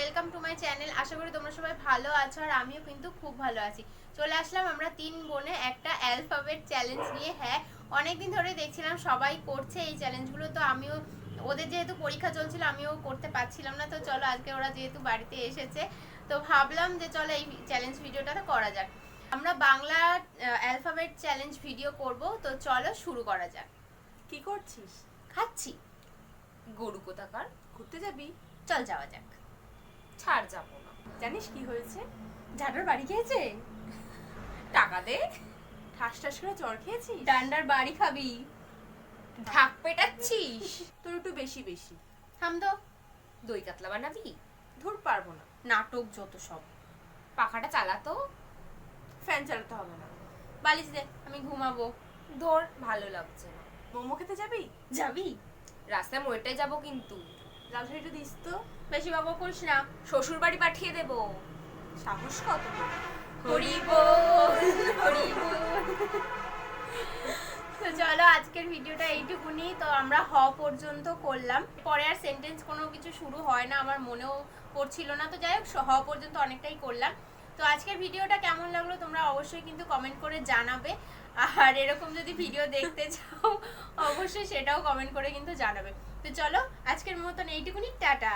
Welcome to my channel. আশা করি তোমরা সবাই ভালো আছো আর আমিও কিন্তু খুব ভালো আছি। চলে আসলাম আমরা 3 বোনে একটা অ্যালফাবেট চ্যালেঞ্জ নিয়ে। হ্যাঁ, অনেকদিন ধরে দেখছিলাম সবাই করছে এই চ্যালেঞ্জগুলো, তো আমিও ওদের যেহেতু পরীক্ষা চলছিল আমিও করতে পারছিলাম না, তো চলো আজকে ওরা যেহেতু বাড়িতে এসেছে তো ভাবলাম যে চলো এই চ্যালেঞ্জ ভিডিওটা করা যাক। আমরা বাংলা অ্যালফাবেট চ্যালেঞ্জ ভিডিও করব, তো চলো শুরু করা যাক। কি করছিস? খাচ্ছি। গরু কোথাকার, ঘুরতে যাবি? চল যাওয়া যাক। ছাড়, যাবো না। জানিস কি হয়েছে? ঝাড়ার বাড়ি খেয়েছে। টাকা দে। ঠাস ঠাস করে জ্বর খেয়েছিস? ডান্ডার বাড়ি খাবি। ঢাক পেটাচ্ছিস? তোর একটু বেশি বেশি। থাম তো। দই কাতলা বানাবি? ধুর, পারবো না। নাটক যত সব। পাখাটা চালাতো। ফ্যান চালাতে হবে না। বালিশ দে, আমি ঘুমাবো। ধর, ভালো লাগছে না। মোমো খেতে যাবি? যাবি? রাস্তায় মরেটাই যাবো কিন্তু। লাল শাড়িটা দিস তো। বেশি বাবা করিস না। শ্বশুর বাড়ি পাঠিয়ে দেবো। সাহস কত? হরি বল, হরি বল। তো চলো আজকের ভিডিওটা এইটুকুনি। তো আমরা হ পর্যন্ত করলাম, পরে আর সেন্টেন্স কোনো কিছু শুরু হয় না, আমার মনেও পড়ছিল না। তো যাই হোক, হ পর্যন্ত অনেকটাই করলাম। তো আজকের ভিডিওটা কেমন লাগলো তোমরা অবশ্যই কিন্তু কমেন্ট করে জানাবে, আর এরকম যদি ভিডিও দেখতে চাও অবশ্যই সেটাও কমেন্ট করে কিন্তু জানাবে। তো চলো আজকের মতন এইটুকুনি, টাটা।